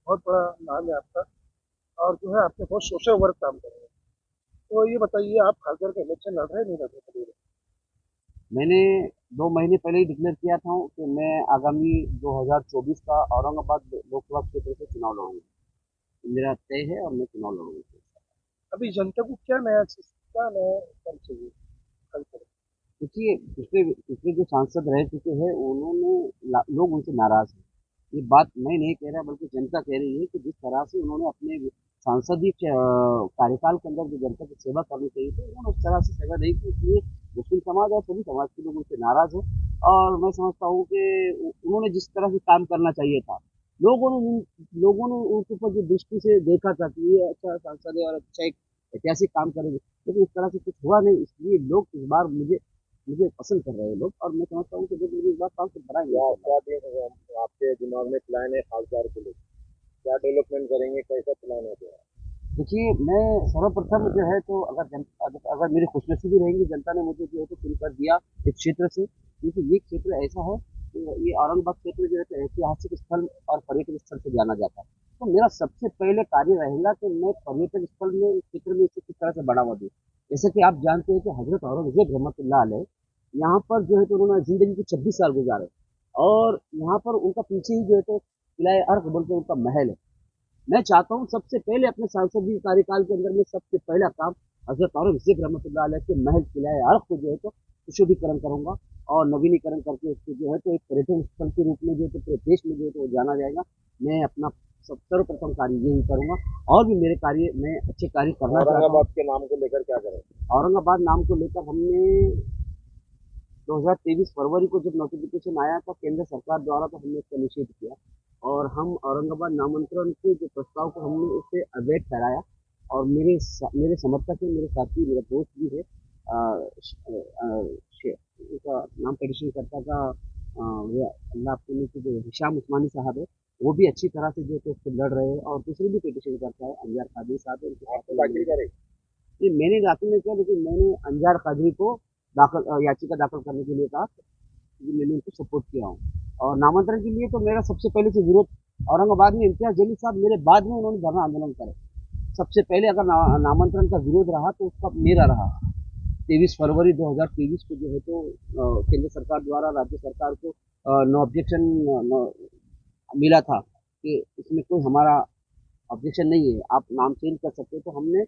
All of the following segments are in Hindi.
बहुत बड़ा नाम है आपका और जो है आपने बहुत सोशल वर्क काम कर रहे हैं। तो ये बताइए आप खासकर के इलेक्शन लड़ रहे हैं नहीं लड़ रहे कभी भी? मैंने 2 महीने पहले ही डिक्लेयर किया था कि मैं आगामी 2024 का औरंगाबाद लोकसभा क्षेत्र से चुनाव लड़ूंगा। मेरा तय है और मैं चुनाव लड़ूंगा। अभी जनता को क्या नया चीज क्या नया कर चाहिए कल करें? देखिए, पिछले पिछले जो सांसद रह चुके हैं उन्होंने लोग उनसे नाराज हैं। ये बात मैं नहीं कह रहा बल्कि जनता कह रही है कि जिस तरह से उन्होंने अपने सांसदीय कार्यकाल के अंदर जो जनता की सेवा करनी चाहिए थी उन्होंने उस तरह से सेवा नहीं की, इसलिए मुस्लिम समाज और सभी समाज के लोग उनसे नाराज हैं। और मैं समझता हूँ कि उन्होंने जिस तरह से काम करना चाहिए था, लोगों ने उनके ऊपर जो दृष्टि से देखा था कि ये अच्छा सांसद है और अच्छा एक ऐतिहासिक काम करेंगे, लेकिन इस तरह से कुछ हुआ नहीं। इसलिए लोग इस बार मुझे मुझे पसंद कर रहे हैं लोग, और मैं समझता हूँ कि लोग मुझे इस बार काम से बढ़ाएंगे क्या इंशाल्लाह। क्या देख रहे हैं आपके दिमाग में प्लान है खासदार के लिए? क्या डेवलपमेंट करेंगे, कैसा प्लान है क्या? देखिए, मैं सर्वप्रथम जो है तो अगर मेरी खुशनसीबी रहेंगी, जनता ने मुझे जो है तो चुनकर दिया इस क्षेत्र से, क्योंकि ये क्षेत्र ऐसा है कि ये औरंगाबाद क्षेत्र जो है तो ऐतिहासिक स्थल और पर्यटन स्थल से जाना जाता है। तो मेरा सबसे पहले कार्य रहेगा कि मैं पर्यटन स्थल में इस क्षेत्र में इसे किस तरह से बढ़ावा दूँ। जैसे कि आप जानते हैं कि हजरत औरंगजेब रहमतुल्लाह अलैह यहाँ पर जो है तो उन्होंने ज़िंदगी के 26 साल गुज़ारे, और यहाँ पर उनका पीछे ही जो है तो किला-ए अर्क बोल के उनका महल है। मैं चाहता हूँ सबसे पहले अपने सांसदीय कार्यकाल के अंदर में सबसे पहला काम हज़रत औरंगज़ेब रहमतुल्लाह अलैह के महल किला-ए अर्क को जो है तो सुशोभीकरण करूँगा, और नवीनीकरण करके उसको जो है तो एक पर्यटन स्थल के रूप में जो है तो पूरे देश में जो है तो वो जाना जाएगा। मैं अपना सब सर्वप्रथम कार्य यही करूँगा, और भी मेरे कार्य मैं अच्छे कार्य करना चाहता हूँ। औरंगाबाद के नाम को लेकर क्या करें? औरंगाबाद नाम को लेकर हमने 2023 फरवरी को जब नोटिफिकेशन आया था केंद्र सरकार द्वारा, तो हमने इसका निषेध किया, और हम औरंगाबाद नामांतरण के जो प्रस्ताव को हमने उसे अवैध ठहराया। और मेरे समर्थक है, मेरे साथी, मेरा दोस्त भी है, उसका नाम पेटिशन करता था, ये अल्लाह आपको नहीं, जो हिशाम उस्मानी साहब है, वो भी अच्छी तरह से जो है तो उसको लड़ रहे हैं, और दूसरे भी पेटिशन करता है, अंजार कादरी साहब है, उनके साथ आपने में दाखिल मैंने, करें? ये मैंने दाखिल नहीं किया, लेकिन मैंने अंजार कादरी को याचिका दाखिल करने के लिए कहा, क्योंकि मैंने उनको सपोर्ट किया हूँ। और नामांतरण के लिए तो मेरा सबसे पहले से विरोध, औरंगाबाद में इम्तियाज जलील साहब मेरे बाद में उन्होंने धरना आंदोलन करे। सबसे पहले अगर नामांतरण का विरोध रहा तो उसका मेरा रहा। 23 फरवरी 2023 को जो है तो केंद्र सरकार द्वारा राज्य सरकार को नो ऑब्जेक्शन मिला था कि इसमें कोई हमारा ऑब्जेक्शन नहीं है, आप नाम चेंज कर सकते हो। तो हमने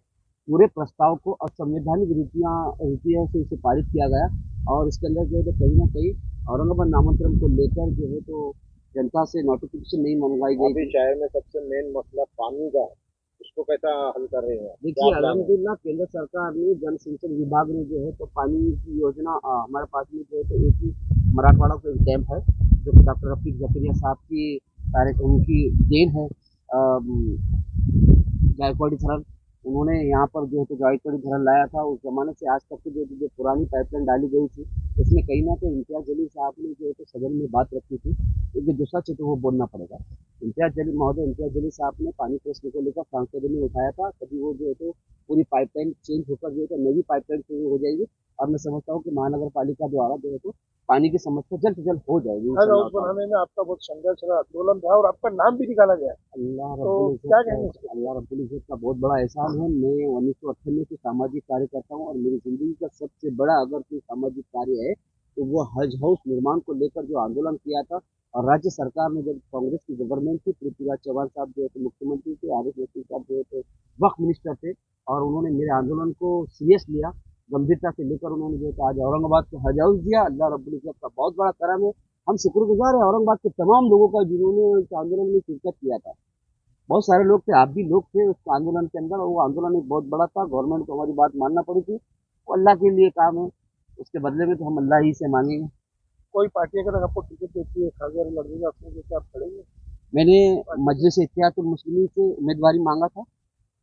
पूरे प्रस्ताव को असंवैधानिक रीतियों से इसे पारित किया गया, और इसके अंदर जो है तो कहीं ना कहीं औरंगाबाद नामांतरण को लेकर जो है तो जनता से नोटिफिकेशन नहीं मंगवाई गई अभी थी। शहर में सबसे मेन मसला पानी का है, उसको कैसा हल कर रहे हैं? क्या देखिए, प्लान है? अल्हम्दुलिल्लाह केंद्र सरकार ने, जल सिंचन विभाग ने जो है तो पानी की योजना, हमारे पास में जो है तो एक ही मराठवाड़ा को एक डैम है जो कि डॉक्टर रफीक जकीरिया साहब की उनकी देन है, जायकवाड़ी धरण। उन्होंने यहाँ पर जो है तो जायकवाड़ी धरण लाया था, उस ज़माने से आज तक की जो पुरानी पाइपलाइन डाली गई थी, उसमें कहीं न कहीं इम्तियाज़ जलील साहब ने जो है तो सदन में बात रखी थी, क्योंकि जो सच है तो वो बोलना पड़ेगा। इम्तियाज़ जलील साहब ने पानी प्रश्न को लेकर सांसद में उठाया था, तभी वो जो है तो पूरी पाइपलाइन चेंज होकर जो है तो नई पाइपलाइन शुरू हो जाएगी, और मैं समझता हूँ कि महानगर पालिका द्वारा जो है तो पानी की समस्या जल्द से जल्द हो जाएगी हज इंशाल्लाह हाउस ताला। बनाने में आपका बहुत संघर्ष रहा, आंदोलन रहा और आपका नाम भी निकाला गया। तो क्या कहेंगे इसके लिए? अल्लाह रब्बुल इज़्ज़त का बहुत बड़ा एहसान है। मैं 1998 से सामाजिक कार्य करता हूँ, और मेरी ज़िंदगी का सबसे बड़ा अगर कोई सामाजिक कार्य है, तो वो हज हाउस निर्माण को लेकर जो आंदोलन किया था। और राज्य सरकार में जब कांग्रेस की गवर्नमेंट थी, पृथ्वीराज चौहान साहब जो है तो मुख्यमंत्री थे, आरिफ नकीम साहब जो है तो वक्फ मिनिस्टर थे, और उन्होंने मेरे आंदोलन को सीरियस लिया, गंभीरता से लेकर उन्होंने जो है तो आज औरंगाबाद को हज हाउस दिया। अल्लाह रब्बुल इज़्ज़त का बहुत बड़ा करम है। हम शुक्रगुजार हैं औरंगाबाद के तमाम लोगों का जिन्होंने इस आंदोलन में शिरकत किया था। बहुत सारे लोग थे, आप भी लोग थे उस आंदोलन के अंदर, और वो आंदोलन एक बहुत बड़ा था, गवर्नमेंट को हमारी बात मानना पड़ी थी। वो अल्लाह के लिए काम है, उसके बदले में तो हम अल्लाह ही से मांगेंगे। कोई पार्टी अगर आपको टिकट देती है खासदार लड़ने का अपने जैसे आप खड़ेंगे मैंने पार्टी से? मजलिस इत्तेहादुल मुस्लिमीन से उम्मीदवारी मांगा था।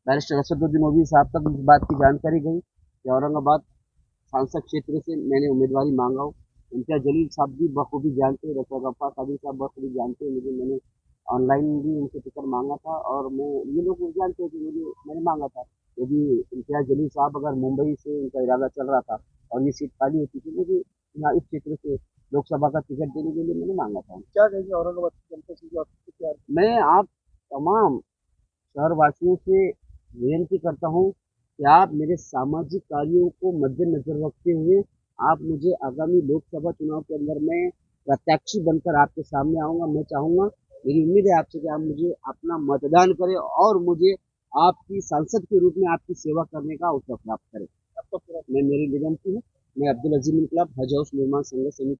बैरिस्टर असदुद्दीन ओवैसी साहब तक इस बात की जानकारी गई कि औरंगाबाद सांसद क्षेत्र से मैंने उम्मीदवारी मांगा हूँ। इम्तियाज जलील साहब भी बखूबी जानते हैं, डॉक्टर गफ्फार कादिर साहब बखूबी जानते हैं मुझे, मैंने ऑनलाइन भी उनसे टिकट मांगा था, और मैं, ये लोग भी जानते हैं कि मैंने मांगा था। यदि इम्तियाज जलील साहब अगर मुंबई से उनका इरादा चल रहा था और ये सीट खाली होती थी, मुझे यहाँ इस क्षेत्र से लोकसभा का टिकट देने के लिए मैंने मांगा था। क्या कहेंगे औरंगाबाद की जनता से जो आपको प्यार? मैं आप तमाम शहरवासियों से विनती करता हूँ कि आप मेरे सामाजिक कार्यों को मद्देनजर रखते हुए आप मुझे आगामी लोकसभा चुनाव के अंदर मैं प्रत्याशी बनकर आपके सामने आऊँगा। मैं चाहूँगा, मेरी उम्मीद है आपसे कि आप मुझे अपना मतदान करें और मुझे आपकी सांसद के रूप में आपकी सेवा करने का अवसर प्राप्त करें। आपका पूरा मैं मेरी विनती है, मैं अब्दुल अजीम इनकलाब हज हाउस निर्माण संघ समिति